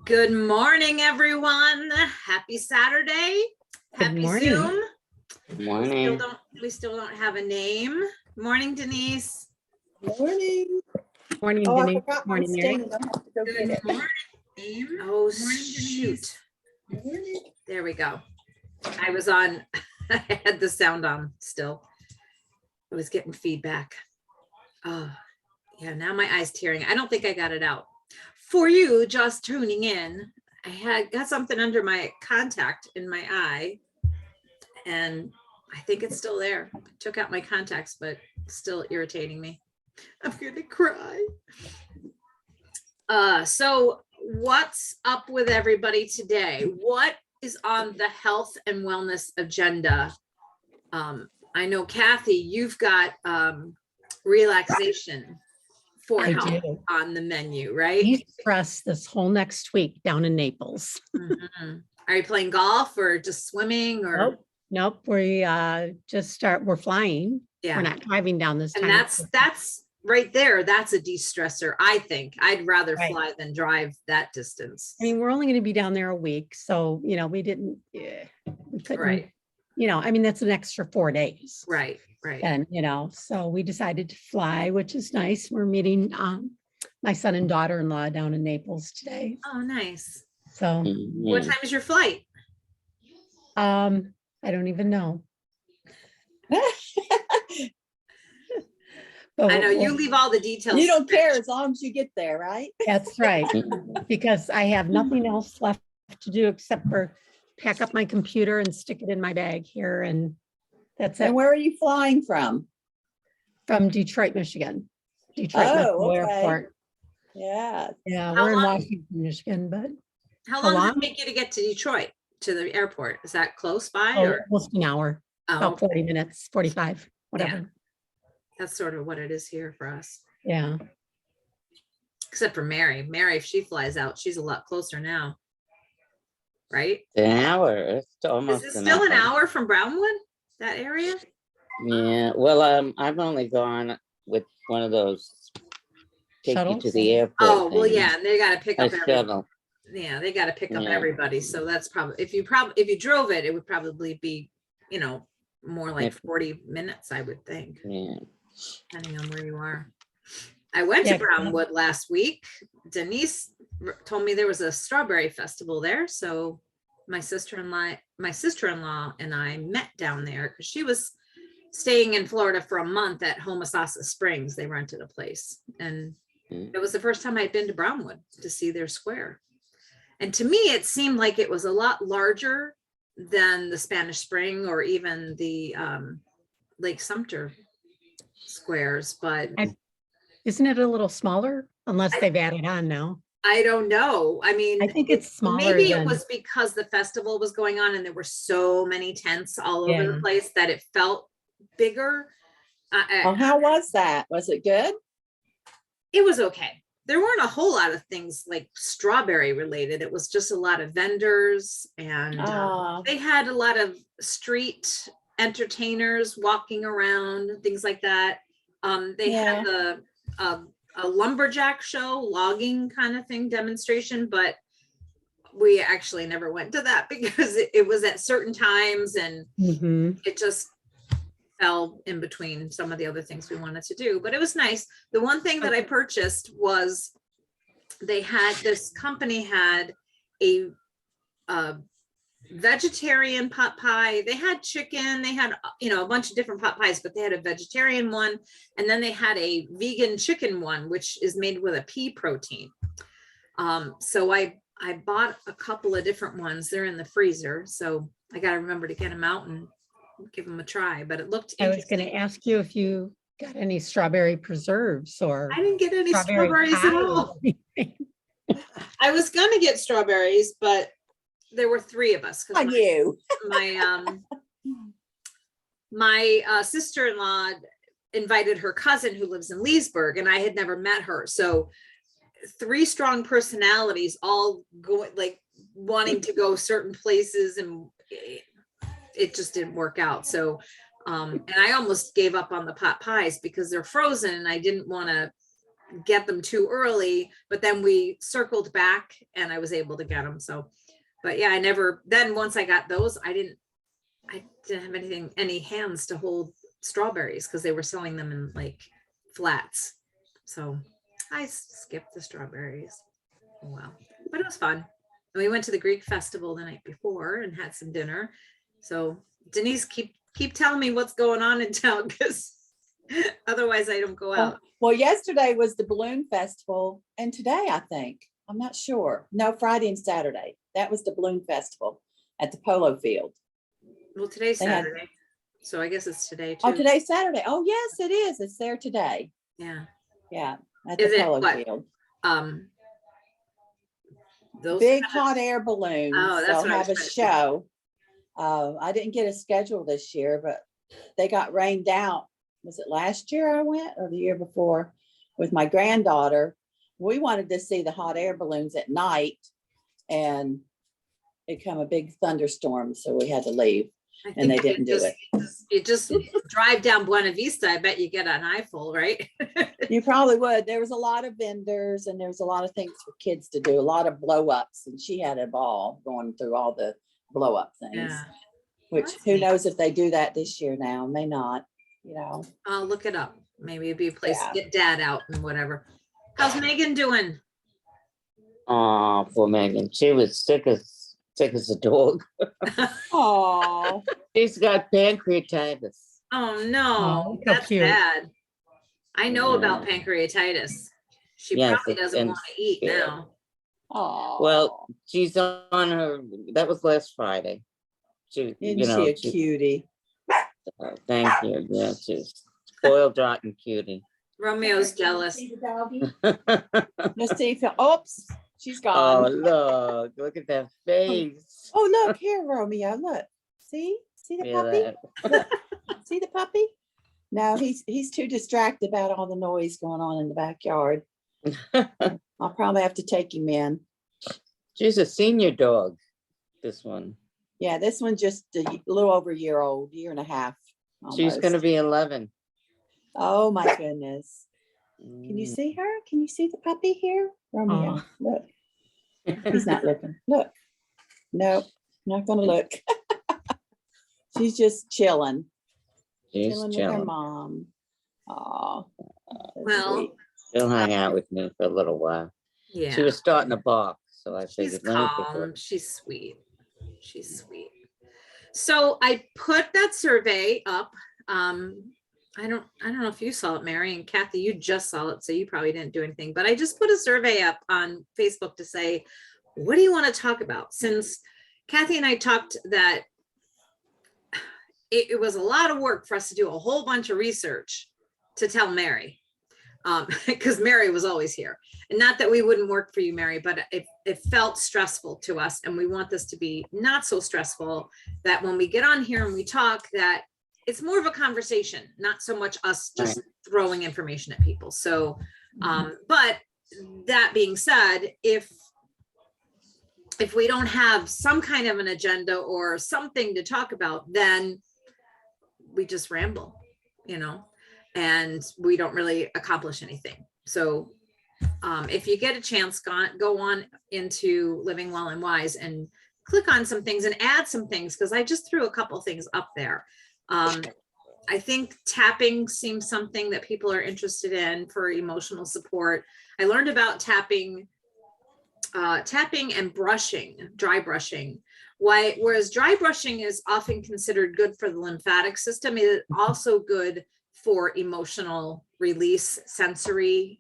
Good morning, everyone. Happy Saturday. Good Happy morning. Zoom. Good We morning. still don't have a name. Morning, Denise. Morning. Morning, Oh, I Denise. forgot my Morning, Mary. stain. I'll have to go get it. morning. Oh, shoot. Morning. There we go. I was on, I had the sound on still. I was getting feedback. Oh, yeah, now my eye's tearing. I don't think I got it out. For you just tuning in, I got something under my contact in my eye, and I think it's still there. I took out my contacts, but still irritating me. I'm gonna cry. So what's up with everybody today? What is on the health and wellness agenda? I know Kathy, you've got relaxation for I health do. on the menu, right? De-stress this whole next week down in Naples. Mhm. Are you playing golf or just swimming or? Nope. We we're flying. Yeah. We're not driving down this And time. that's right there. That's a de-stressor. I think I'd rather Right. fly than drive that distance. I mean, we're only going to be down there a week. So, we couldn't, Right. That's an extra 4 days. Right. And, so we decided to fly, which is nice. We're meeting my son and daughter-in-law down in Naples today. Oh, nice. So What time is your flight? I don't even know. I know you leave all the details. You don't care as long as you get there, right? That's right, because I have nothing else left to do except for pack up my computer and stick it in my bag here, and that's it. And where are you flying from? From Detroit, Michigan. Detroit Metro okay. Airport. Yeah. Yeah, How we're in long- Washington, Michigan, but How How long does long? it take you to get to Detroit, to the airport? Is that close by or? almost an hour, Oh, about 40 minutes, 45, whatever. that's sort of what it is here for us. Yeah. Except for Mary. Mary, if she flies out, she's a lot closer now. Right? An hour. It's Is almost it still an hour from Brownwood, that area? Yeah. Well, I've only gone with one of those take you to Shuttles? the airport. Oh, well, things. yeah, and they gotta pick A up everybody. shuttle. Yeah, they gotta pick up Yeah. everybody. So that's probably, if you drove it, it would probably be, more like If- 40 minutes, I would think, Yeah. depending on where you are. I went Yeah, to Brownwood last week. Denise told me there was a strawberry festival there. So my sister-in-law and I met down there because she was staying in Florida for a month at Homosassa Springs. They rented a place, and Mm. it was the first time I'd been to Brownwood to see their square. And to me, it seemed like it was a lot larger than the Spanish Spring or even the Lake Sumter squares, but Isn't it a little smaller? Unless they've added on now. I don't know. I mean, I think it's smaller maybe it than- was because the festival was going on and there were so many tents all over the Yeah. place that it felt bigger. Oh, how was that? Was it good? It was okay. There weren't a whole lot of things like strawberry related. It was just a lot of vendors, and Ah, they had a lot of street entertainers walking around, things like that. They had a lumberjack show, logging kind of thing demonstration, but we actually never went to that because it was at certain times and Mhm. it just fell in between some of the other things we wanted to do. But it was nice. The one thing that I purchased was this company had a vegetarian pot pie. They had chicken, they had a bunch of different pot pies, but they had a vegetarian one, and then they had a vegan chicken one, which is made with a pea protein. So I bought a couple of different ones. They're in the freezer, so I got to remember to get them out and give them a try. But it looked I was going to interesting. ask you if you got any strawberry preserves or I didn't get any strawberry strawberries at pie or all. anything. I was gonna get strawberries, but there were 3 of us. 'Cause on you. my sister-in-law invited her cousin who lives in Leesburg, and I had never met her. So 3 strong personalities all going, like wanting to go certain places, and it just didn't work out. So and I almost gave up on the pot pies because they're frozen and I didn't want to get them too early, but then we circled back and I was able to get them. So, but yeah, then once I got those, I didn't have any hands to hold strawberries because they were selling them in like flats. So I skipped the strawberries. Oh, well, but it was fun. And we went to the Greek festival the night before and had some dinner. So Denise, keep telling me what's going on in town because otherwise I don't go out. Well, yesterday was the balloon festival, and today I think, I'm not sure. No, Friday and Saturday. That was the balloon festival at the polo field. Well, today's They had- Saturday, so I guess it's today too. Oh, today's Saturday. Oh, yes, it is. It's there today. Yeah. Yeah, at Is the it polo what? field. Those Big kind of- hot air balloons. Oh, that's They'll what I was have a trying to show. I didn't get a schedule this year, but they got rained out. Was it last year I went or the year before with my granddaughter? We wanted to see the hot air balloons at night, and it come a big thunderstorm, so we had to leave. I And they think didn't do it. You just drive down Buena Vista. I bet you get an eyeful, right? You probably would. There was a lot of vendors and there was a lot of things for kids to do, a lot of blow ups, and she had a ball going through all the blow up things. Yeah. Which That's who neat. knows if they do that this year now, may not, you know. I'll look it up. Maybe it'd be a place Yeah. to get dad out and whatever. How's Megan doing? Oh, poor Megan. She was sick as a dog. Oh, She's got pancreatitis. Oh no, Oh, so that's cute. bad. I know about Yeah. pancreatitis. She Yes, probably doesn't and want to eat yeah. now. oh. Well, she's on her, that was last Friday. She, Isn't you know, she a cutie? thank you. Yeah, she's spoiled rotten cutie. Romeo's jealous. See the doggy? Let's see if, oops, she's Oh, gone. look at that face. Oh, look here, Romeo, look. See the Feel puppy? that? See the puppy? No, he's too distracted about all the noise going on in the backyard. I'll probably have to take him in. She's a senior dog, this one. Yeah, this one's just a little over a year old, year and a half. She's gonna almost. be 11. Oh my goodness. Can you Mm. see her? Can you see the puppy here? Romeo, Aw. look. He's not looking. Look. Nope, not gonna look. She's just chilling. She's Chilling with her chilling. mom. Oh. Well, She'll hang out with me for a little while. She Yeah, was starting to bark, so I she's figured. let me pick her calm. up. She's sweet. She's sweet. So I put that survey up. I don't know if you saw it, Mary, and Kathy, you just saw it, so you probably didn't do anything, but I just put a survey up on Facebook to say, what do you want to talk about? Since Kathy and I talked that it was a lot of work for us to do a whole bunch of research to tell Mary, because Mary was always here. And not that we wouldn't work for you, Mary, but it felt stressful to us. And we want this to be not so stressful, that when we get on here and we talk, that it's more of a conversation, not so much us just throwing information at people. So, but that being said, if we don't have some kind of an agenda or something to talk about, then we just ramble, and we don't really accomplish anything. So if you get a chance, go on into Living Well and Wise and click on some things and add some things, because I just threw a couple things up there. I think tapping seems something that people are interested in for emotional support. I learned about tapping and brushing, dry brushing. Whereas dry brushing is often considered good for the lymphatic system, it is also good for emotional release, sensory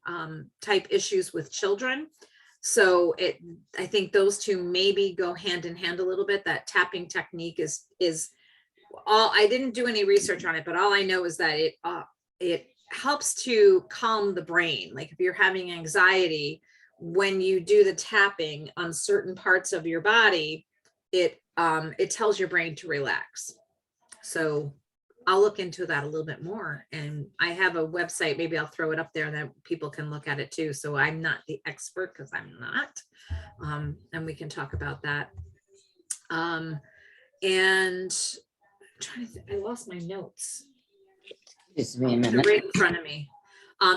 type issues with children. So I think those two maybe go hand in hand a little bit. That tapping technique is all, I didn't do any research on it, but all I know is that it helps to calm the brain. Like if you're having anxiety, when you do the tapping on certain parts of your body, it tells your brain to relax. So I'll look into that a little bit more. And I have a website, maybe I'll throw it up there that people can look at it too. So I'm not the expert, because I'm not. And we can talk about that. And I'm trying to think, I lost my notes. Excuse me a They're minute. right in front of me.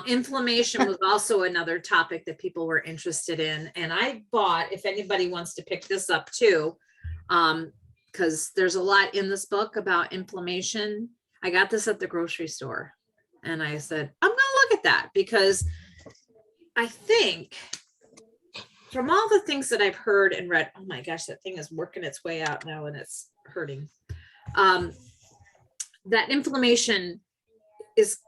Inflammation was also another topic that people were interested in. And I bought, if anybody wants to pick this up too, because there's a lot in this book about inflammation. I got this at the grocery store and I said, I'm going to look at that because I think from all the things that I've heard and read, oh my gosh, that thing is working its way out now and it's hurting. That inflammation is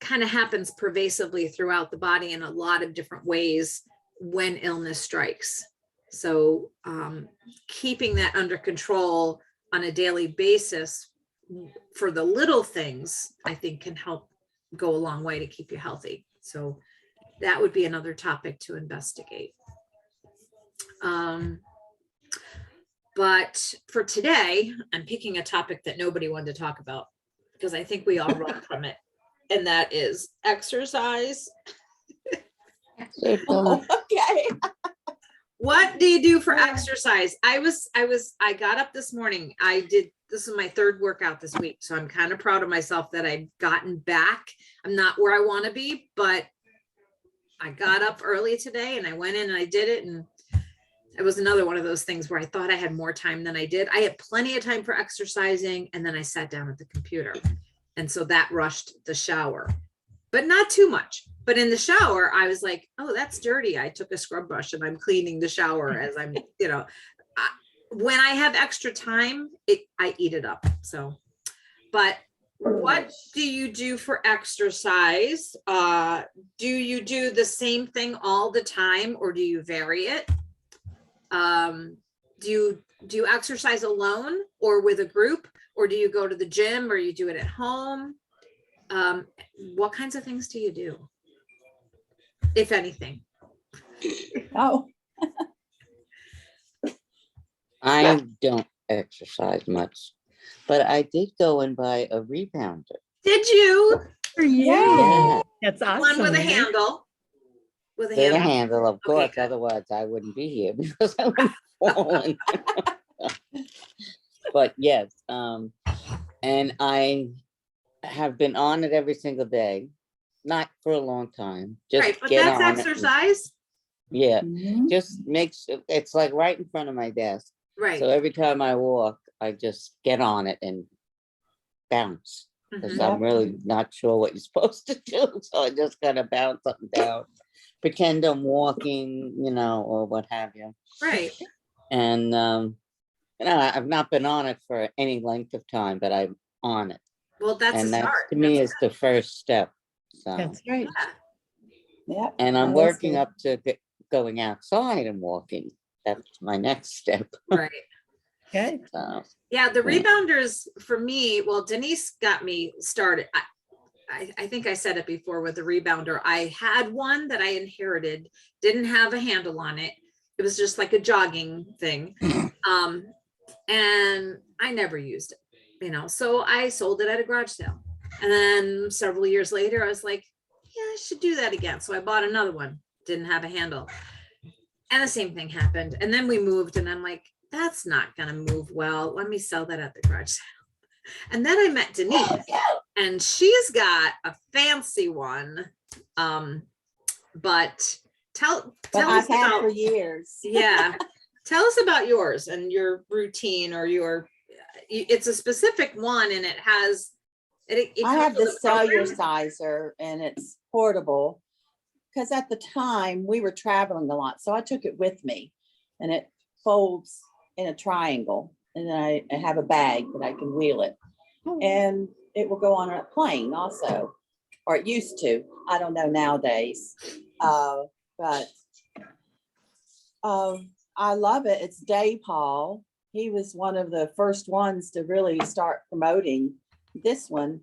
kind of happens pervasively throughout the body in a lot of different ways when illness strikes. So keeping that under control on a daily basis for the little things, I think can help go a long way to keep you healthy. So that would be another topic to investigate. But for today, I'm picking a topic that nobody wanted to talk about because I think we all run from it. And that is exercise. Okay. What do you do for exercise? I got up this morning. This is my third workout this week. So I'm kind of proud of myself that I've gotten back. I'm not where I want to be, but I got up early today and I went in and I did it. And it was another one of those things where I thought I had more time than I did. I had plenty of time for exercising. And then I sat down at the computer. And so that rushed the shower, but not too much. But in the shower, I was like, oh, that's dirty. I took a scrub brush and I'm cleaning the shower as I'm, when I have extra time, I eat it up. So, but what do you do for exercise? Do you do the same thing all the time or do you vary it? Do you exercise alone or with a group? Or do you go to the gym or you do it at home? What kinds of things do you do? If anything. Oh, I don't exercise much, but I did go and buy a rebounder. Did you? For you. Yeah. That's awesome. One with a right? handle. With a With a handle. handle, of Okay, course, good. otherwise I wouldn't be here because I would have fallen. But yes, and I have been on it every single day, not for a long time. Just Right, but get that's on it. exercise. Yeah, mhm. just makes it's like right in front of my desk. Right. So every time I walk, I just get on it and bounce because Mhm. I'm really not sure what you're supposed to do. So I just gotta bounce up and down, pretend I'm walking, or what have you. Right. And I've not been on it for any length of time, but I'm on it. Well, that's a And that start. to me That's is the first step. So, That's right. good. Yep. and I'm that is working good. up to going outside and walking. That's my next step. Right. Good. So, Yeah, the Yeah. rebounders for me, well, Denise got me started. I think I said it before with the rebounder. I had one that I inherited, didn't have a handle on it. It was just like a jogging thing. And I never used it, so I sold it at a garage sale. And then several years later, I was like, yeah, I should do that again. So I bought another one, didn't have a handle. And the same thing happened. And then we moved and I'm like, that's not going to move well. Let me sell that at the garage sale. And then I met Denise and she's got a fancy one. But tell But us I've had about, for years. yeah, tell us about yours and your routine or it's a specific one and it has, it I have comes the with a program. cellular sizer and it's portable. Because at the time we were traveling a lot, so I took it with me and it folds in a triangle. And then I have a bag that I can wheel it. And it will go on a plane also, or it used to. I don't know nowadays. But I love it. It's Dave Hall. He was one of the first ones to really start promoting this one.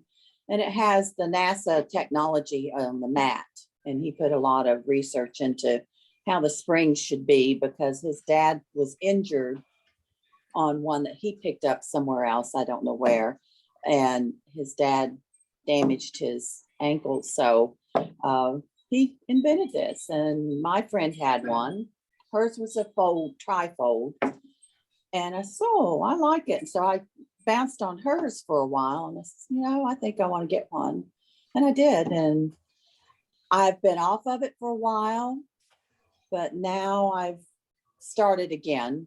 And it has the NASA technology on the mat. And he put a lot of research into how the springs should be because his dad was injured on one that he picked up somewhere else. I don't know where. And his dad damaged his ankle. So he invented this. And my friend had one. Hers was a trifold. And I said, oh, I like it. And so I bounced on hers for a while. And I said, I think I want to get one. And I did. And I've been off of it for a while, but now I've started again.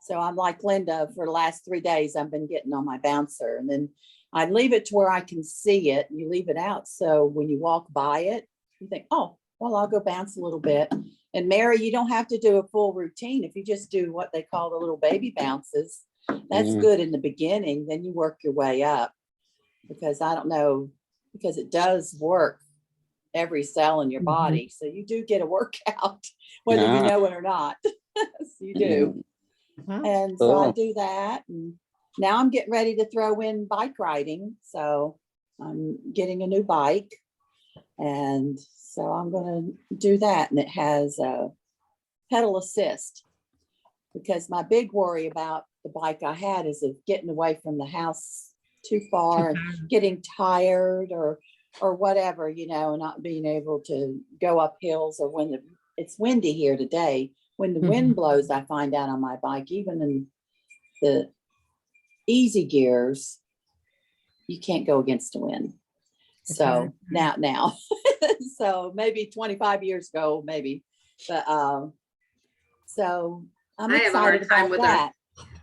So I'm like Linda, for the last 3 days, I've been getting on my bouncer, and then I leave it to where I can see it. You leave it out. So when you walk by it, you think, oh, well, I'll go bounce a little bit. And Mary, you don't have to do a full routine. If you just do what they call the little baby bounces, that's Mhm. good in the beginning. Then you work your way up, because I don't know, because it does work every cell in your Mhm. body. So you do get a workout, whether you Ah. know it or not. So you do. Wow. And so I Cool. do that. And now I'm getting ready to throw in bike riding. So I'm getting a new bike. And so I'm going to do that. And it has a pedal assist, because my big worry about the bike I had is of getting away from the house too far and getting tired or whatever, you know, and not being able to go up hills, or when it's windy here today. When the wind Mhm. blows, I find out on my bike, even in the easy gears, you can't go against the wind. So now, so maybe 25 years ago, maybe, but so I'm I have a hard excited time about with that.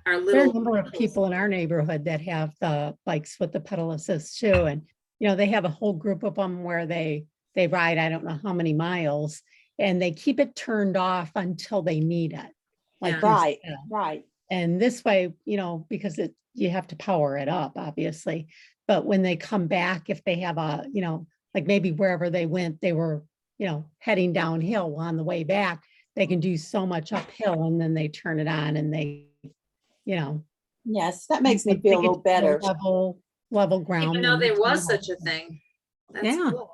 our There are a little. number of people in our neighborhood that have the bikes with the pedal assist too. And, you know, they have a whole group of them where they ride, I don't know how many miles, and they keep it turned off until they need it. Like Yeah. you Right, said. right. And this way, you know, because you have to power it up, obviously. But when they come back, if they have a, you know, like maybe wherever they went, they were, you know, heading downhill on the way back, they can do so much uphill, and then they turn it on and they, you know. Yes, that makes me they feel a get little to better. level ground. Even though and there turn was it such a off. thing. That's Yeah. cool.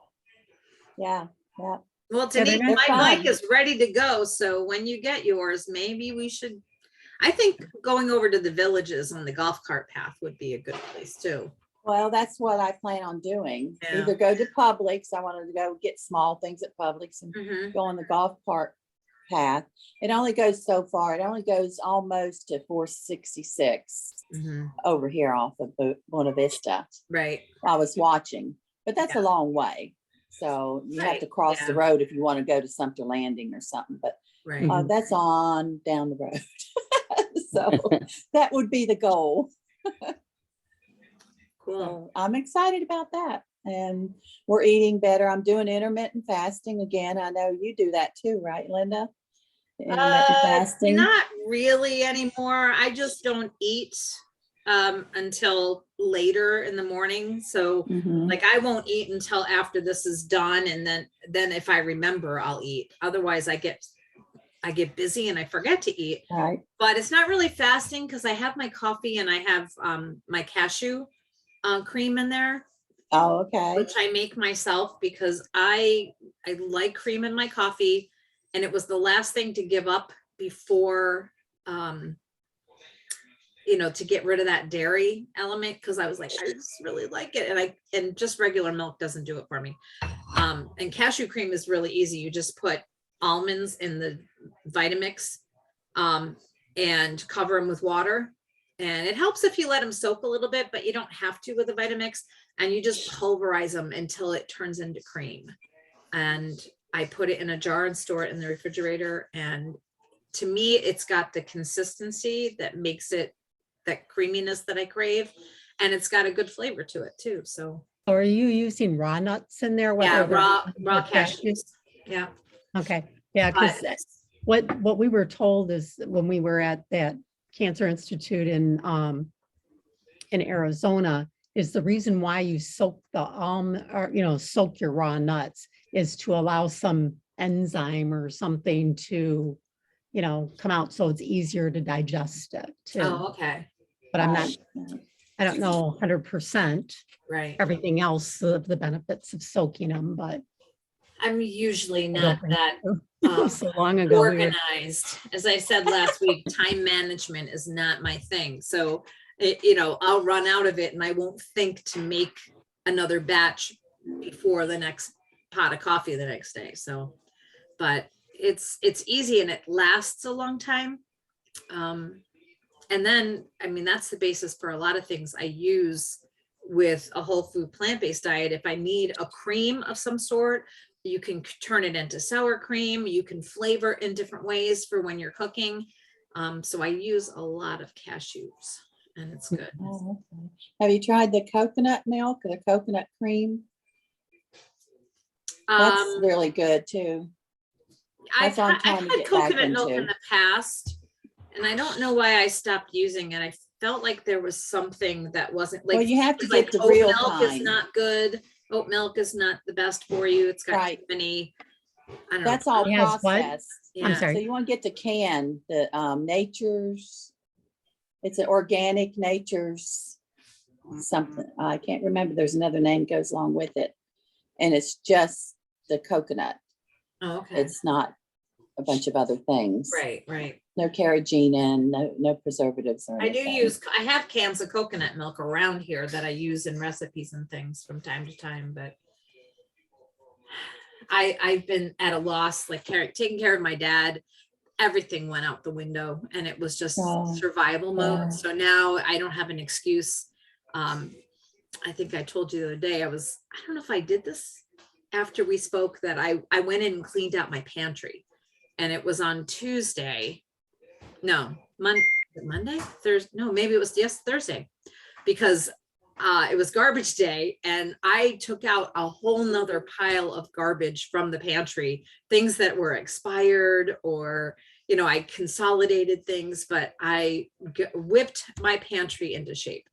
Yeah, yeah. Well, Yeah, they're Denise, not my bike fun. is ready to go. So when you get yours, maybe we should, I think going over to the villages on the golf cart path would be a good place too. Well, that's what I plan on doing. Yeah. Either go to Publix. I wanted to go get small things at Publix and Mhm. go on the golf cart path. It only goes so far. It only goes almost to 466 Mhm. over here off of Buena Vista. Right. I was watching, but that's Yeah. a long way. So you have to Right, cross the yeah. road if you want to go to Sumter Landing or something, but Right. Mhm. that's on down the road. So that would be the goal. Cool. So I'm excited about that. And we're eating better. I'm doing intermittent fasting again. I know you do that too, right, Linda? The intermittent fasting. Not really anymore. I just don't eat until later in the morning. So Mhm. like I won't eat until after this is done, and then if I remember, I'll eat. Otherwise I get busy and I forget to eat. Right. But it's not really fasting because I have my coffee and I have my cashew cream in there, Oh, okay. which I make myself because I like cream in my coffee, and it was the last thing to give up before to get rid of that dairy element, because I was like, I just really like it, and just regular milk doesn't do it for me. And cashew cream is really easy. You just put almonds in the Vitamix and cover them with water. And it helps if you let them soak a little bit, but you don't have to with the Vitamix. And you just pulverize them until it turns into cream. And I put it in a jar and store it in the refrigerator. And to me, it's got the consistency that makes it that creaminess that I crave. And it's got a good flavor to it too. So So are you using raw nuts in there? yeah, whether they're raw cashews? cashews. Yeah. Okay, yeah, because what we were told is when we were at that Cancer Institute in Arizona, is the reason why you soak the or soak your raw nuts is to allow some enzyme or something to come out, so it's easier to digest it too. Oh, okay. But Right. I don't know 100% Right. everything else of the benefits of soaking them, but I'm usually I not don't think that so long ago we were organized. As I said last week, time management is not my thing. So, I'll run out of it and I won't think to make another batch before the next pot of coffee the next day. So, but it's easy and it lasts a long time. And then, I mean, that's the basis for a lot of things I use with a whole food plant-based diet. If I need a cream of some sort, You can turn it into sour cream. You can flavor in different ways for when you're cooking. So I use a lot of cashews and it's good. Oh, okay. Have you tried the coconut milk or the coconut cream? That's Um, really good too. I've that's what I'm had, trying I've to had get back coconut milk in into. the past, and I don't know why I stopped using it. I felt like there was something that wasn't Well, like, you have to like get the oat real milk is kind. not good. Oat milk is not the best for you. It's got Right. too many, I don't That's know. all It has what? processed. I'm Yeah. So sorry. you want to get the can, the Nature's, it's an organic Nature's something. I can't remember. There's another name goes along with it. And it's just the coconut. Oh, okay. It's not a bunch of other things. Right, right. No carrageenan, no preservatives or I do anything. use, I have cans of coconut milk around here that I use in recipes and things from time to time, but I've been at a loss, like taking care of my dad. Everything went out the window and it was just Oh, survival yeah. mode. So now I don't have an excuse. I think I told you the other day, I don't know if I did this after we spoke, that I went in and cleaned out my pantry, and it was on Tuesday. No, Monday, Thursday. No, maybe it was Thursday, because it was garbage day and I took out a whole nother pile of garbage from the pantry, things that were expired, or, I consolidated things, but I whipped my pantry into shape.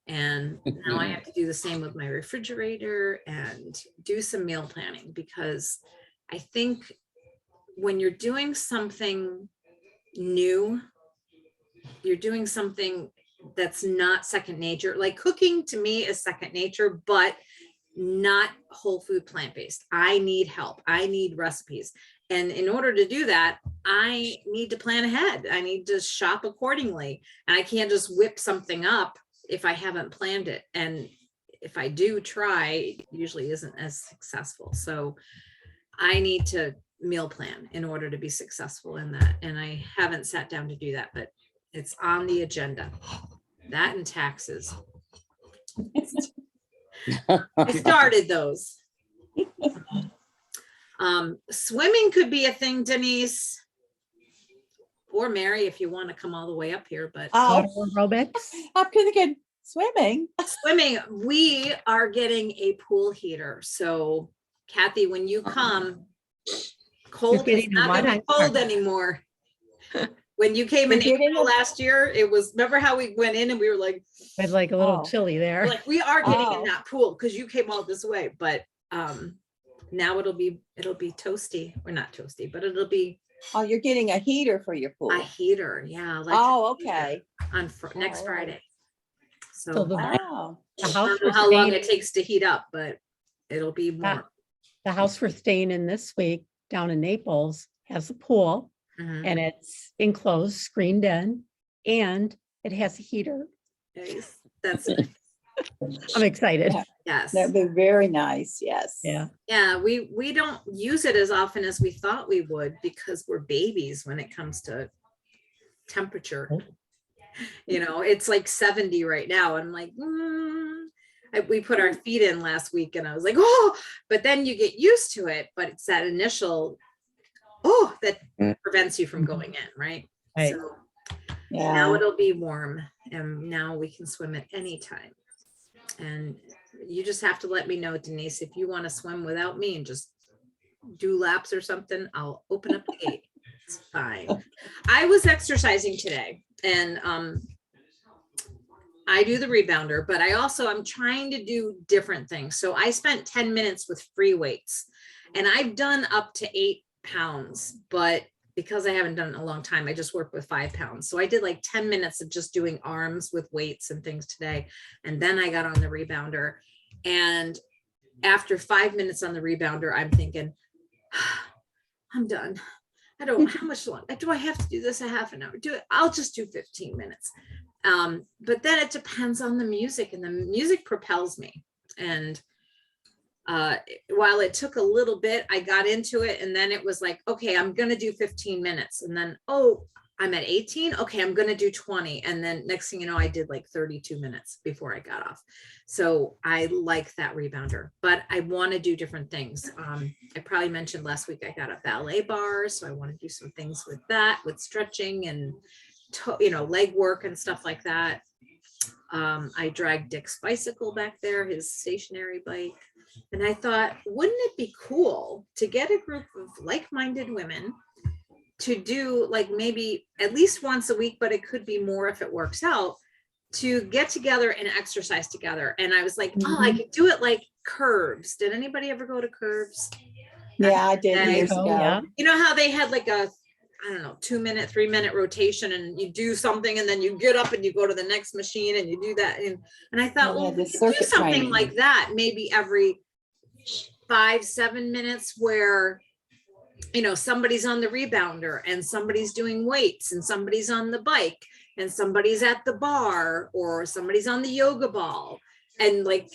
And now I have to do the same with my refrigerator and do some meal planning, because I think when you're doing something new, you're doing something that's not second nature. Like cooking to me is second nature, but not whole food plant-based. I need help. I need recipes. And in order to do that, I need to plan ahead. I need to shop accordingly. And I can't just whip something up if I haven't planned it. And if I do try, it usually isn't as successful. So I need to meal plan in order to be successful in that. And I haven't sat down to do that, but it's on the agenda. That and taxes. I started those. Swimming could be a thing, Denise. Or Mary, if you want to come all the way up here, but Water Oh, aerobics. I'm thinking swimming. swimming, we are getting a pool heater. So Kathy, when you come, cold is getting a not what? gonna be I'm cold sorry. anymore. When you came in You're getting April a- last year, it was, remember how we went in and we were like, It's like a little Oh. chilly there. like, we are getting in Oh. that pool because you came all this way, but now it'll be toasty, or not toasty, but it'll be Oh, you're getting a heater for your pool. a heater. Yeah. electric Oh, heater okay. On next Oh. Friday. So So the, Oh, the I house don't we're know how long staying, it takes to heat up, but it'll be warm. the house we're staying in this week down in Naples has a pool Mhm. and it's enclosed, screened in, and it has a heater. Nice. That's I'm excited. Yeah. yes. that'd be very nice. Yes. Yeah. Yeah, we don't use it as often as we thought we would because we're babies when it comes to temperature. Oh. It's like 70 right now. I'm like, we put our feet in last week and I was like, oh, but then you get used to it. But it's that initial, that prevents you from going in, right? Right. So Yeah. now it'll be warm and now we can swim at any time. And you just have to let me know, Denise, if you want to swim without me and just do laps or something, I'll open up the gate. It's fine. I was exercising today and I do the rebounder, but I'm trying to do different things. So I spent 10 minutes with free weights and I've done up to 8 pounds, but because I haven't done it in a long time, I just work with 5 pounds. So I did like 10 minutes of just doing arms with weights and things today. And then I got on the rebounder. And after 5 minutes on the rebounder, I'm thinking, I'm done. How much longer do I have to do this? A half an hour? I'll just do 15 minutes. But then it depends on the music, and the music propels me. And while it took a little bit, I got into it, and then it was like, okay, I'm going to do 15 minutes. And then, I'm at 18. Okay, I'm gonna do 20. And then next thing you know, I did like 32 minutes before I got off. So I like that rebounder, but I want to do different things. I probably mentioned last week I got a ballet bar, so I want to do some things with that, with stretching and leg work and stuff like that. I dragged Dick's bicycle back there, his stationary bike. And I thought, wouldn't it be cool to get a group of like-minded women to do like maybe at least once a week, but it could be more if it works out, to get together and exercise together. And I was like, oh, I could do it like Curves. Did anybody ever go to Curves? Yeah, I did Okay. years Oh, ago. yeah. You know how they had like a, I don't know, 2-minute, 3-minute rotation, and you do something and then you get up and you go to the next machine and you do that. And I thought, Yeah, well, the we could do circuit something training. like that, maybe every 5-7 minutes, where somebody's on the rebounder and somebody's doing weights and somebody's on the bike and somebody's at the bar or somebody's on the yoga ball. And like,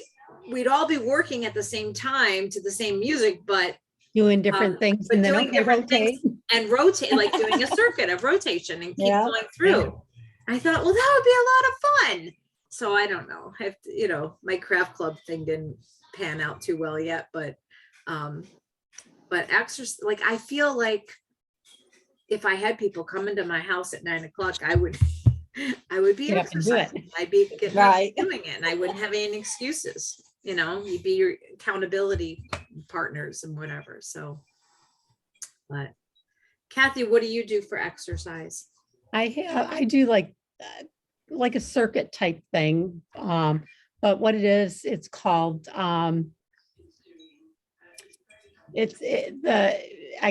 we'd all be working at the same time to the same music, but Doing different things but and then doing okay, different rotate. things and rotate, like doing a circuit of rotation and keep Yeah. going through. I thought, well, that would be a lot of fun. So I don't know. I have to, my craft club thing didn't pan out too well yet, but exercise, like, I feel like if I had people come into my house at 9 o'clock, I would be Get up and do it. exercising. I'd be getting up Right. and doing it, and I wouldn't have any excuses. You'd be your accountability partners and whatever. So, but Kathy, what do you do for exercise? I do like a circuit type thing. But what it is, it's called, I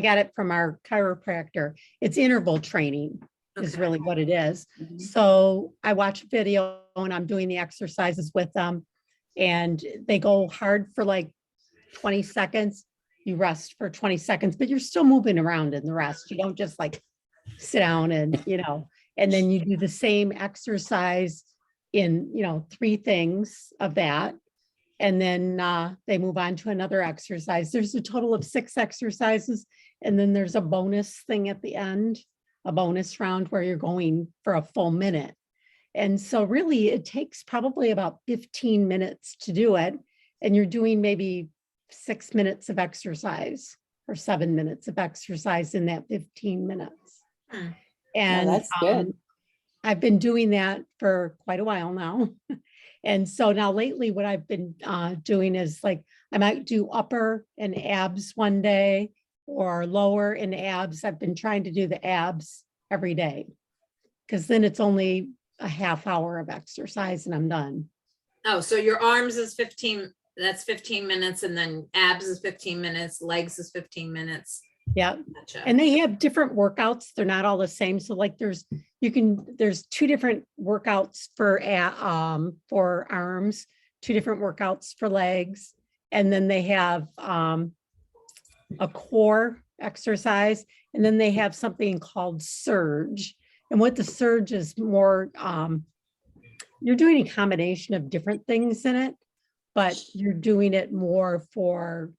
got it from our chiropractor. It's interval training is Okay. really what it is. Mhm. So I watch a video and I'm doing the exercises with them, and they go hard for like 20 seconds. You rest for 20 seconds, but you're still moving around in the rest. You don't just like sit down and, and then you do the same exercise in, 3 things of that. And then they move on to another exercise. There's a total of 6 exercises. And then there's a bonus thing at the end, a bonus round where you're going for a full minute. And so really it takes probably about 15 minutes to do it. And you're doing maybe 6 minutes of exercise or 7 minutes of exercise in that 15 minutes. Hmm. And that's good. I've been doing that for quite a while now. And so now lately what I've been doing is like, I might do upper and abs one day or lower and abs. I've been trying to do the abs every day, because then it's only a half hour of exercise and I'm done. Oh, so your arms is 15, that's 15 minutes, and then abs is 15 minutes, legs is 15 minutes. Yeah. Gotcha. And they have different workouts. They're not all the same. So like there's 2 different workouts for arms, 2 different workouts for legs. And then they have a core exercise. And then they have something called surge. And what the surge is more, you're doing a combination of different things in it, but you're doing it more for,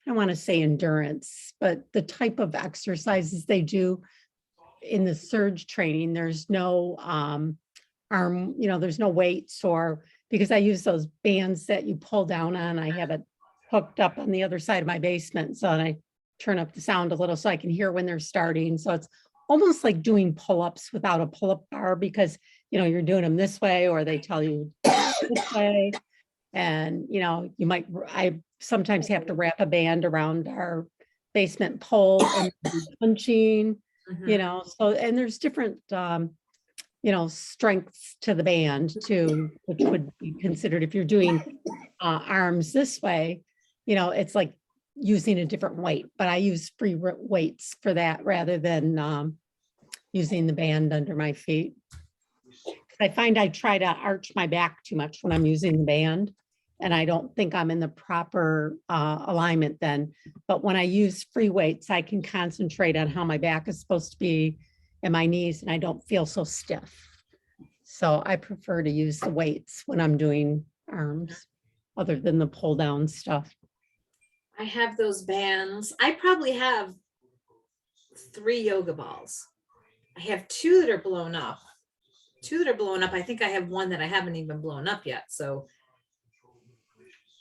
I don't want to say endurance, but the type of exercises they do in the surge training, there's no arm, there's no weights, or because I use those bands that you pull down on, I have it hooked up on the other side of my basement. So I turn up the sound a little so I can hear when they're starting. So it's almost like doing pull-ups without a pull-up bar, because, you're doing them this way, or they tell you this way. And, I sometimes have to wrap a band around our basement pole and do punching, Mhm. so, and there's different, strengths to the band too, which would be considered if you're doing arms this way, it's like using a different weight, but I use free weights for that rather than using the band under my feet. I find I try to arch my back too much when I'm using the band, and I don't think I'm in the proper alignment then. But when I use free weights, I can concentrate on how my back is supposed to be and my knees, and I don't feel so stiff. So I prefer to use the weights when I'm doing arms, other than the pull down stuff. I have those bands. I probably have 3 yoga balls. I have two that are blown up. Two that are blown up. I think I have one that I haven't even blown up yet. So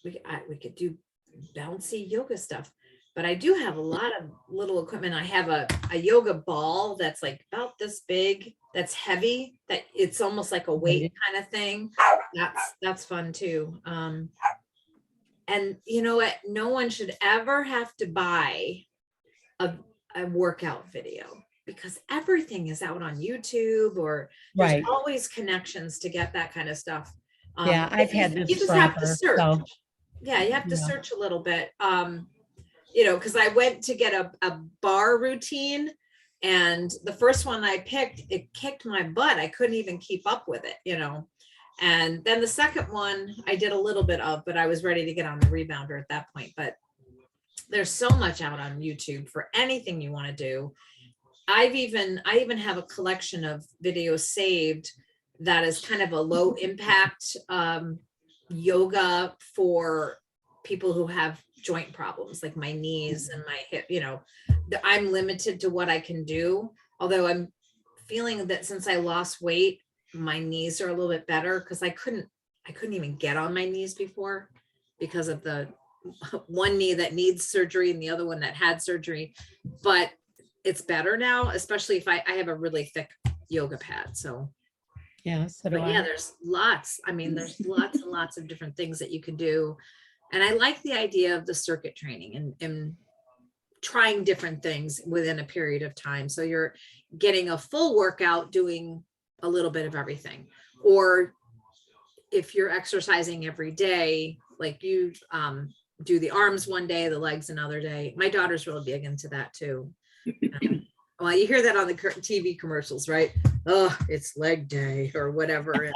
we could do bouncy yoga stuff. But I do have a lot of little equipment. I have a yoga ball that's like about this big, that's heavy, that it's almost like a weight kind of thing. That's fun too. And you know what? No one should ever have to buy a workout video, because everything is out on YouTube, or there's Right. always connections to get that kind of stuff. Yeah, I've had You this just have to forever, search. so, Yeah, you have to Yeah. search a little bit. You know, because I went to get a bar routine, and the first one I picked, it kicked my butt. I couldn't even keep up with it, you know. And then the second one I did a little bit of, but I was ready to get on the rebounder at that point. But there's so much out on YouTube for anything you want to do. I even have a collection of videos saved that is kind of a low impact yoga for people who have joint problems, like my knees and my hip. You know, I'm limited to what I can do, although I'm feeling that since I lost weight, my knees are a little bit better, because I couldn't even get on my knees before because of the one knee that needs surgery and the other one that had surgery. But it's better now, especially if I have a really thick yoga pad. So yeah, so do but yeah, I. there's lots. I mean, there's lots and lots of different things that you can do. And I like the idea of the circuit training and trying different things within a period of time. So you're getting a full workout doing a little bit of everything. Or if you're exercising every day, like you do the arms one day, the legs another day. My daughter's really big into that too. Well, you hear that on the TV commercials, right? Oh, it's leg day or whatever.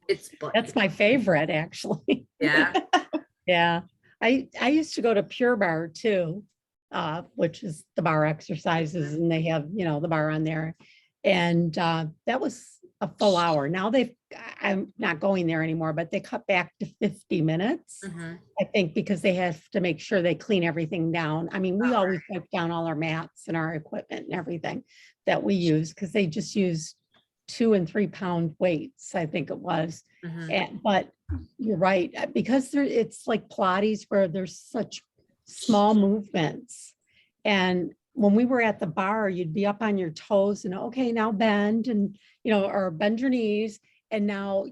It's That's my favorite, actually. yeah. Yeah. I used to go to Pure Bar too, which is the bar exercises, and they have, the bar on there. And that was a full hour. Now I'm not going there anymore, but they cut back to 50 minutes, Mhm. I think, because they have to make sure they clean everything down. I mean, we Oh, always wipe down all our mats and our equipment and everything that we use, because they just use 2 and 3 pound weights, I think it was. Mhm. But you're right, because it's like Pilates, where there's such small movements. And when we were at the bar, you'd be up on your toes and, okay, now bend, and, or bend your knees. And now,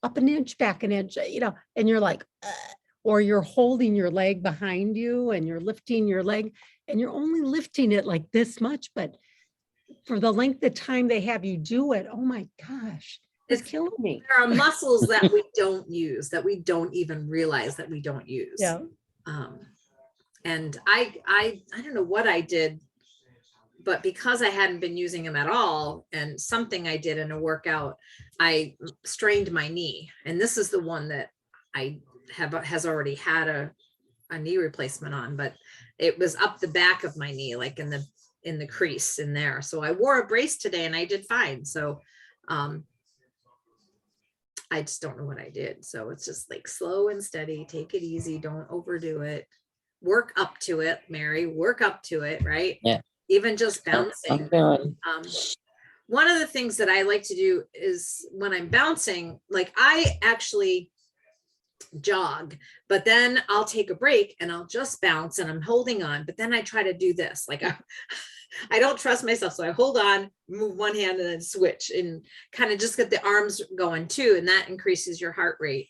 up an inch, back an inch, and you're like, or you're holding your leg behind you and you're lifting your leg, and you're only lifting it like this much, but for the length of time they have you do it, oh my gosh, it's killing me. There are muscles that we don't use, that we don't even realize that we don't use. Yeah. And I don't know what I did, but because I hadn't been using them at all, and something I did in a workout, I strained my knee. And this is the one that has already had a knee replacement on, but it was up the back of my knee, like in the crease in there. So I wore a brace today and I did fine. So I just don't know what I did. So it's just like slow and steady, take it easy, don't overdo it. Work up to it, Mary, work up to it, right? Yeah. Even just bouncing. I'm doing. One of the things that I like to do is when I'm bouncing, like I actually jog, but then I'll take a break and I'll just bounce and I'm holding on. But then I try to do this, like I don't trust myself. So I hold on, move one hand and then switch, and kind of just get the arms going too. And that increases your heart rate.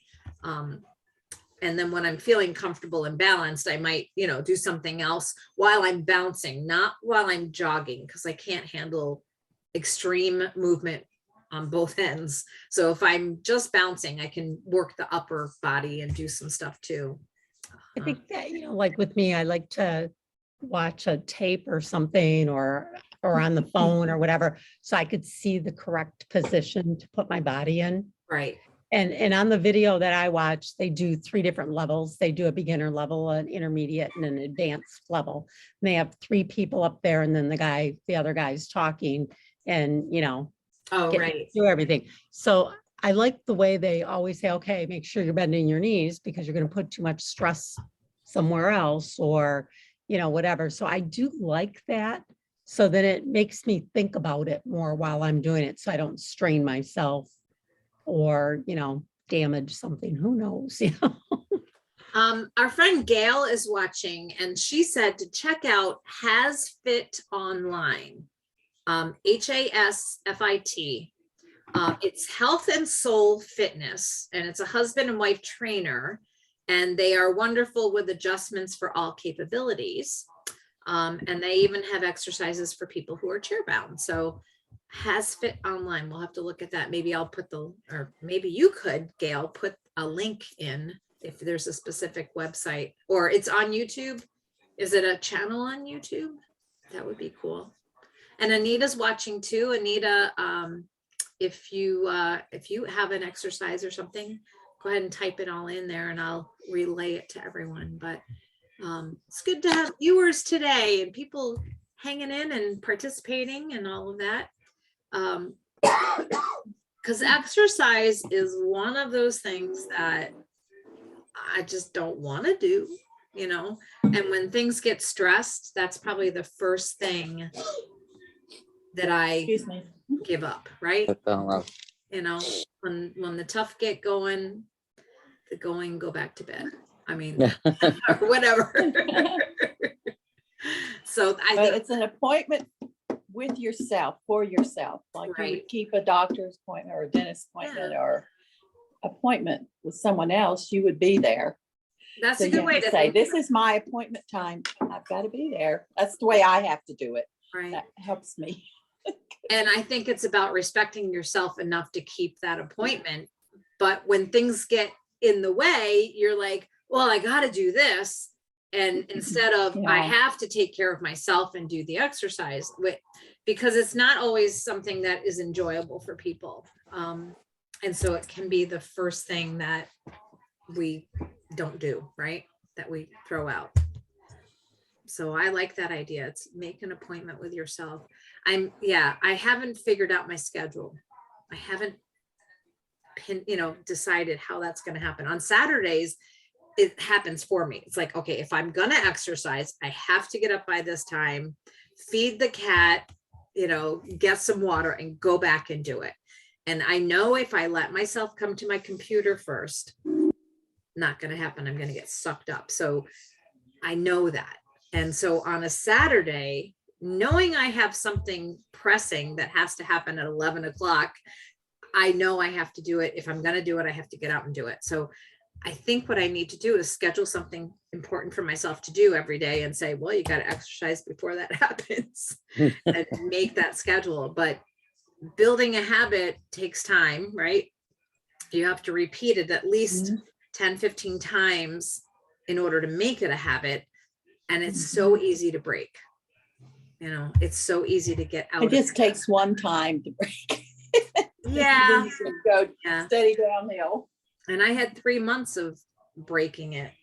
And then when I'm feeling comfortable and balanced, I might, do something else while I'm bouncing, not while I'm jogging, because I can't handle extreme movement on both ends. So if I'm just bouncing, I can work the upper body and do some stuff too. I think that, like with me, I like to watch a tape or something, or on the phone or whatever, so I could see the correct position to put my body in. Right. And on the video that I watch, they do 3 different levels. They do a beginner level, an intermediate, and an advanced level. And they have 3 people up there, and then the other guy's talking, and Oh, get right. through everything. So I like the way they always say, okay, make sure you're bending your knees, because you're going to put too much stress somewhere else, or, whatever. So I do like that. So then it makes me think about it more while I'm doing it, so I don't strain myself or, damage something, who knows, Our friend Gail is watching and she said to check out Has Fit Online. HASFIT. It's health and soul fitness, and it's a husband and wife trainer, and they are wonderful with adjustments for all capabilities. And they even have exercises for people who are chair bound. So Has Fit Online. We'll have to look at that. Maybe I'll put or maybe you could, Gail, put a link in if there's a specific website, or it's on YouTube. Is it a channel on YouTube? That would be cool. And Anita's watching too. Anita, if you have an exercise or something, go ahead and type it all in there and I'll relay it to everyone. But it's good to have viewers today and people hanging in and participating and all of that. Because exercise is one of those things that I just don't want to do, and when things get stressed, that's probably the first thing that I Excuse me. give up, right? Oh, When the tough get going, the going go back to bed. I mean, or whatever. So I But think it's an appointment with yourself, for yourself, like you Right. would keep a doctor's appointment or a dentist appointment or appointment with someone else, you would be there. that's So a you good have way to to say, think, this is my appointment time. I've got to be there. That's the way I have to do it. right? That helps me. And I think it's about respecting yourself enough to keep that appointment. But when things get in the way, you're like, well, I got to do this. And instead of, I Yeah. have to take care of myself and do the exercise, because it's not always something that is enjoyable for people. And so it can be the first thing that we don't do, right? That we throw out. So I like that idea. It's make an appointment with yourself. I haven't figured out my schedule. I haven't decided how that's going to happen. On Saturdays, it happens for me. It's like, okay, if I'm going to exercise, I have to get up by this time, feed the cat, get some water and go back and do it. And I know if I let myself come to my computer first, not going to happen. I'm going to get sucked up. So I know that. And so on a Saturday, knowing I have something pressing that has to happen at 11 o'clock, I know I have to do it. If I'm going to do it, I have to get out and do it. So I think what I need to do is schedule something important for myself to do every day and say, well, you got to exercise before that happens and make that schedule. But building a habit takes time, right? You have to repeat it at least 10, 15 times in order to make it a habit. And it's so easy to break. It's so easy to get out. It just takes one time to break. Yeah. Then you go Yeah. steady downhill. And I had 3 months of breaking it.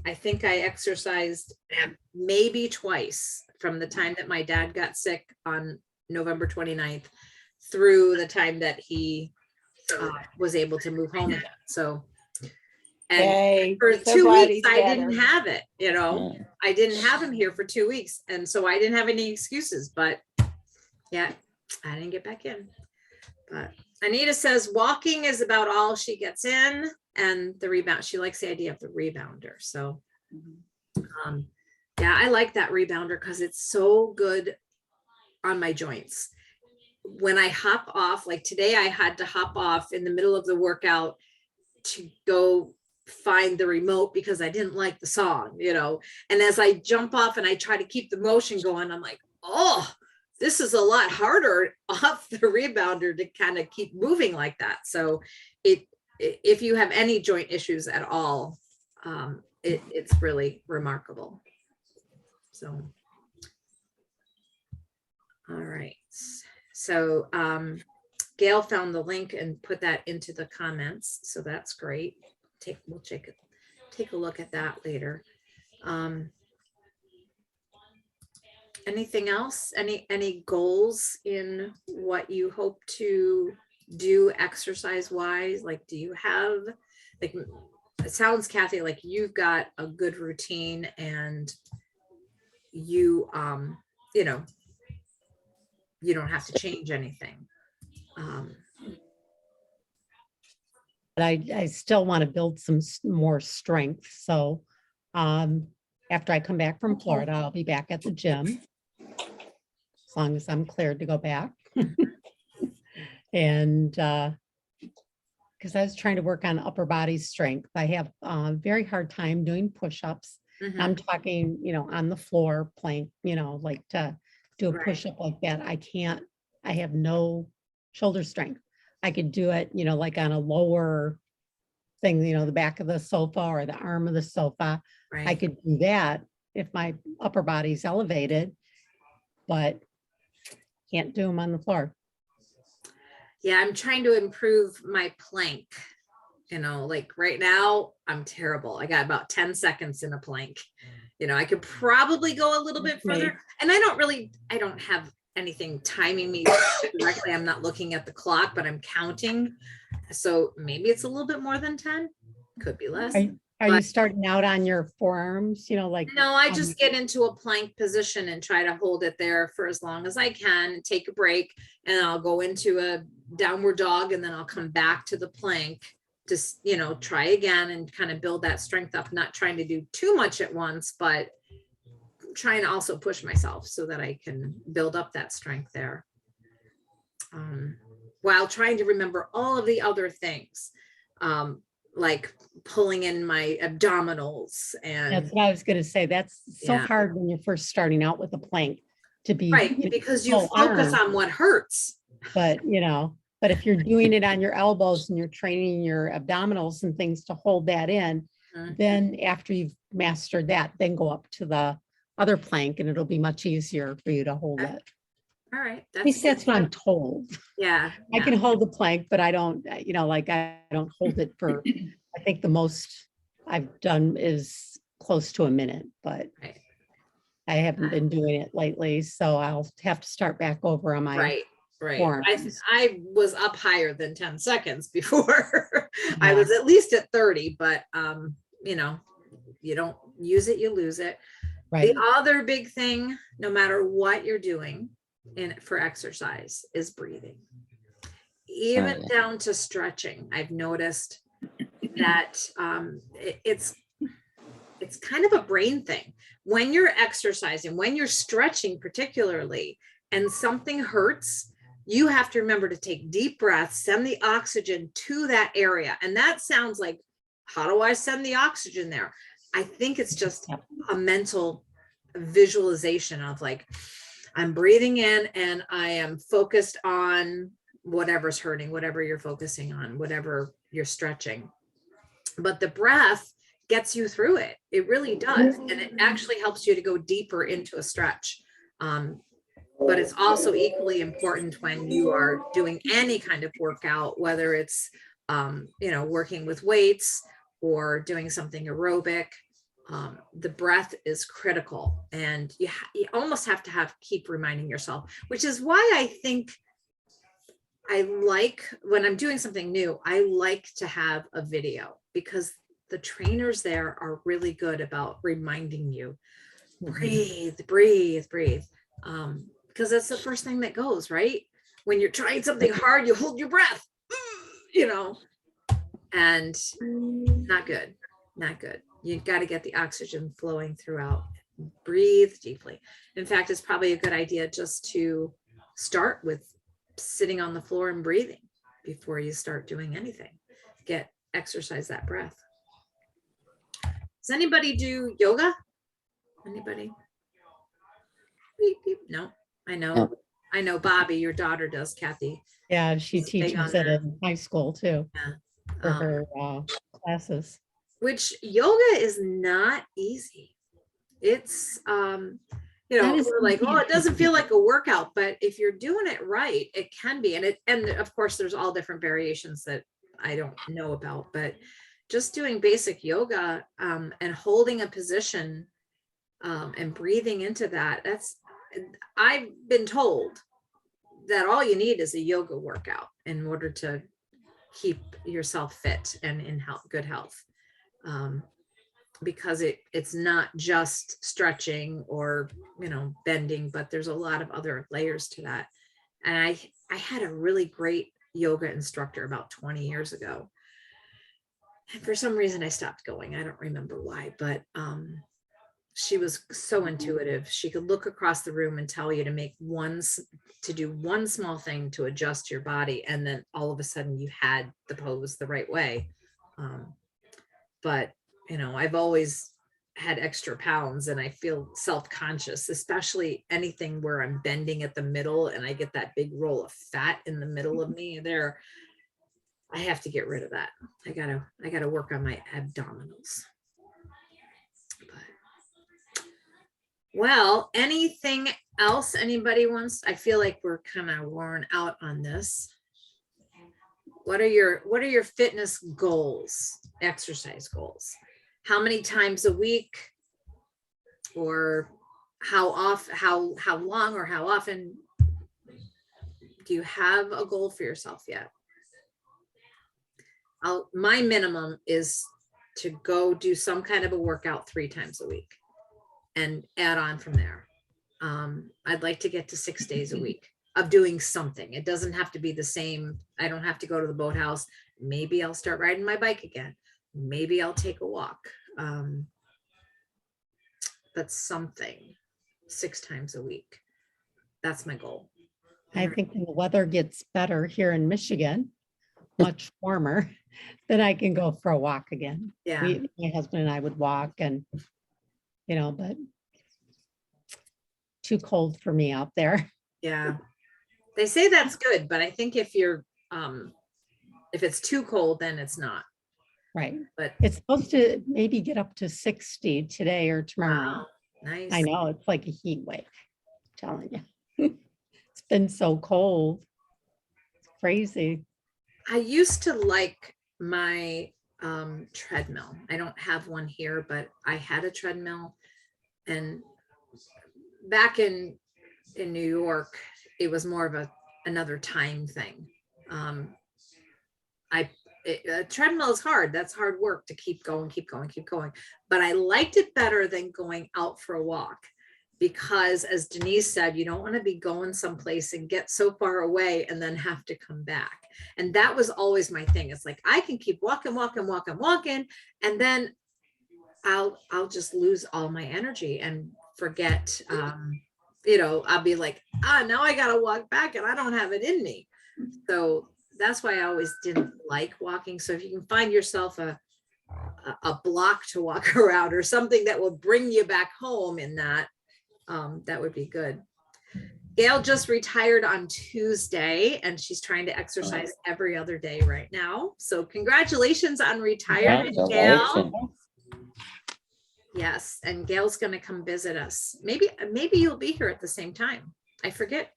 I think I exercised maybe twice from the time that my dad got sick on November 29th through the time that he was able to move home again. So, and Yay. for So 2 glad weeks, he's I better. didn't have it, Yeah. I didn't have him here for 2 weeks. And so I didn't have any excuses, but yeah, I didn't get back in. But Anita says walking is about all she gets in, and the rebound. She likes the idea of the rebounder. So yeah, I like that rebounder because it's so good on my joints. When I hop off, like today, I had to hop off in the middle of the workout to go find the remote because I didn't like the song, and as I jump off and I try to keep the motion going, I'm like, oh, this is a lot harder off the rebounder to kind of keep moving like that. So if you have any joint issues at all, it's really remarkable. So, all right. So Gail found the link and put that into the comments. So that's great. We'll take a look at that later. Anything else? Any goals in what you hope to do exercise wise? Like, do you have, like, it sounds, Kathy, like you've got a good routine and you, you don't have to change anything. But I still want to build some more strength. So after I come back from Florida, I'll be back at the gym. As long as I'm cleared to go back. And because I was trying to work on upper body strength. I have a very hard time doing push-ups. Mhm. I'm talking, on the floor, plank, like to do a Right. push-up like that. I can't, I have no shoulder strength. I could do it, like on a lower thing, the back of the sofa or the arm of the sofa. I Right. could do that if my upper body's elevated, but can't do them on the floor. Yeah, I'm trying to improve my plank. Like right now, I'm terrible. I got about 10 seconds in a plank. I could probably go a little bit Me. further. And I don't have anything timing me directly. I'm not looking at the clock, but I'm counting. So maybe it's a little bit more than 10, could be less. Are you But- starting out on your forearms, like? No, I just get into a plank position and try to hold it there for as long as I can, take a break, and I'll go into a downward dog, and then I'll come back to the plank to, try again and kind of build that strength up, not trying to do too much at once, but trying to also push myself so that I can build up that strength there. While trying to remember all of the other things, like pulling in my abdominals That's and what I was gonna say. That's so Yeah. hard when you're first starting out with a plank to be. right, because you full focus arm, on what hurts. But, but if you're doing it on your elbows and you're training your abdominals and things to hold that in, Mhm. then after you've mastered that, then go up to the other plank and it'll be much easier for you to hold Okay. it. All right. At least that's what I'm told. Yeah. I can hold the plank, but I don't, I don't hold it for, I think the most I've done is close to a minute, but Right. I haven't been doing it lately, so I'll have to start back over on my. Right. Right. forearms. I was up higher than 10 seconds before. I was at least at 30, but you don't use it, you lose it. Right, The other big thing, no matter what you're doing for exercise, is breathing. Even yeah. down to stretching. I've noticed that it's kind of a brain thing. When you're exercising, when you're stretching particularly, and something hurts, you have to remember to take deep breaths, send the oxygen to that area. And that sounds like, how do I send the oxygen there? I think it's just Yep. a mental visualization of like, I'm breathing in and I am focused on whatever's hurting, whatever you're focusing on, whatever you're stretching. But the breath gets you through it. It really does. And it actually helps you to go deeper into a stretch. But it's also equally important when you are doing any kind of workout, whether it's, working with weights or doing something aerobic. The breath is critical, and you almost have to keep reminding yourself, which is why I think I like when I'm doing something new, I like to have a video, because the trainers there are really good about reminding you, breathe, breathe, breathe. Because that's the first thing that goes, right? When you're trying something hard, you hold your breath, and not good, not good. You've got to get the oxygen flowing throughout. Breathe deeply. In fact, it's probably a good idea just to start with sitting on the floor and breathing before you start doing anything. Exercise that breath. Does anybody do yoga? Anybody? Beep, beep. No, I know. No. I know Bobby, your daughter does, Kathy. yeah, she She's big on teaches it that. in high school too, for Um, her classes. which yoga is not easy. It's That is we're like, oh, it indeed doesn't feel like a workout, but if you're doing it right, it can be. And of course there's all different variations that I don't know about, but just doing basic yoga and holding a position and breathing into that, I've been told that all you need is a yoga workout in order to keep yourself fit and in good health. Because it's not just stretching or bending, but there's a lot of other layers to that. And I had a really great yoga instructor about 20 years ago. And for some reason I stopped going. I don't remember why, but she was so intuitive. She could look across the room and tell you to do one small thing to adjust your body. And then all of a sudden you had the pose the right way. But, I've always had extra pounds and I feel self-conscious, especially anything where I'm bending at the middle and I get that big roll of fat in the middle of me there. I have to get rid of that. I gotta work on my abdominals. Well, anything else anybody wants? I feel like we're kind of worn out on this. What are your fitness goals, exercise goals? How many times a week, or how long or how often? Do you have a goal for yourself yet? My minimum is to go do some kind of a workout 3 times a week and add on from there. I'd like to get to 6 days a week of doing something. It doesn't have to be the same. I don't have to go to the boathouse. Maybe I'll start riding my bike again. Maybe I'll take a walk. But something 6 times a week. That's my goal. I think when the weather gets better here in Michigan, much warmer, then I can go for a walk again. Yeah. My husband and I would walk and, but too cold for me out there. Yeah. They say that's good, but I think if it's too cold, then it's not. Right. But It's supposed to maybe get up to 60 today or tomorrow. wow, nice. I know, it's like a heat wave, I'm telling you. It's been so cold. It's crazy. I used to like my treadmill. I don't have one here, but I had a treadmill, and back in New York, it was more of another time thing. A treadmill is hard. That's hard work to keep going. But I liked it better than going out for a walk, because as Denise said, you don't want to be going someplace and get so far away and then have to come back. And that was always my thing. It's like, I can keep walking. And then I'll just lose all my energy and forget, I'll be like, now I got to walk back and I don't have it in me. So that's why I always didn't like walking. So if you can find yourself a block to walk around or something that will bring you back home in that, that would be good. Gail just retired on Tuesday and she's trying to exercise every other day right now. So congratulations on retirement, Gail. Congratulations. Yes, and Gail's going to come visit us. Maybe you'll be here at the same time. I forget.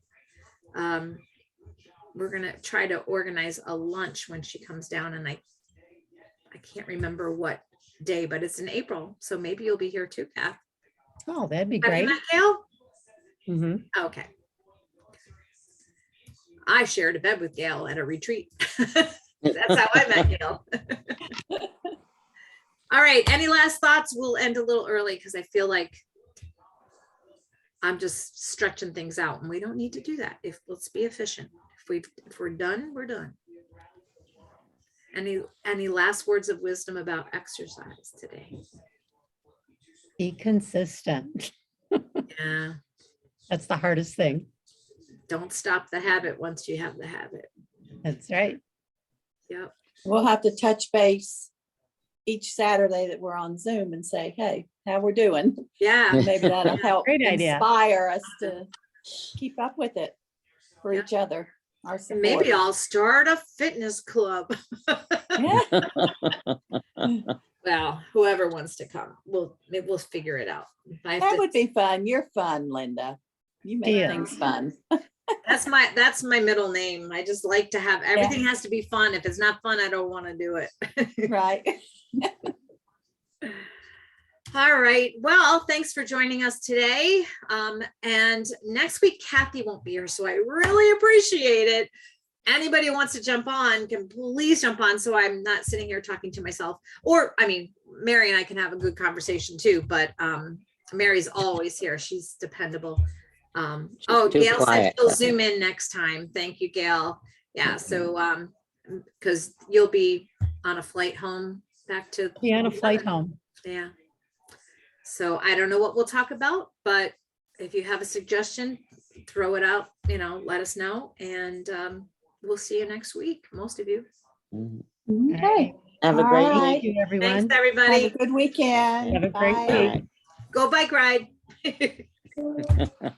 We're going to try to organize a lunch when she comes down, and I can't remember what day, but it's in April. So maybe you'll be here too, Kath. Oh, that'd be Have you great. met Gail? Mhm. Okay. I shared a bed with Gail at a retreat. That's how I met Gail. All right. Any last thoughts? We'll end a little early because I feel like I'm just stretching things out, and we don't need to do that. Let's be efficient. If we're done, we're done. Any last words of wisdom about exercise today? Be consistent. Yeah. That's the hardest thing. Don't stop the habit once you have the habit. That's right. Yep. We'll have to touch base each Saturday that we're on Zoom and say, hey, how we're doing. Yeah. Maybe that'll help Great idea. inspire us to keep up with it for Yeah. each other. Our support. Maybe I'll start a fitness club. Yeah. Well, whoever wants to come, we'll figure it out. That would be fun. You're fun, Linda. You make Yeah. things fun. That's my middle name. I just like to have everything has to be fun. If it's not fun, I don't want to do it. Right. All right. Well, thanks for joining us today. And next week, Kathy won't be here, so I really appreciate it. Anybody who wants to jump on can please jump on, so I'm not sitting here talking to myself. Or, Mary and I can have a good conversation too, but Mary's always here. She's dependable. Oh, too Gail said quiet. she'll zoom in next time. Thank you, Gail. Yeah, so, because you'll be on a flight home back to. Be on a flight 11. home. Yeah. So I don't know what we'll talk about, but if you have a suggestion, throw it out, let us know, and we'll see you next week, most of you. Mhm. Okay. Have a All great right. Thank week. you, Thanks, everyone. Have a everybody. good weekend. Have a great Bye. week. Go bike ride. All right.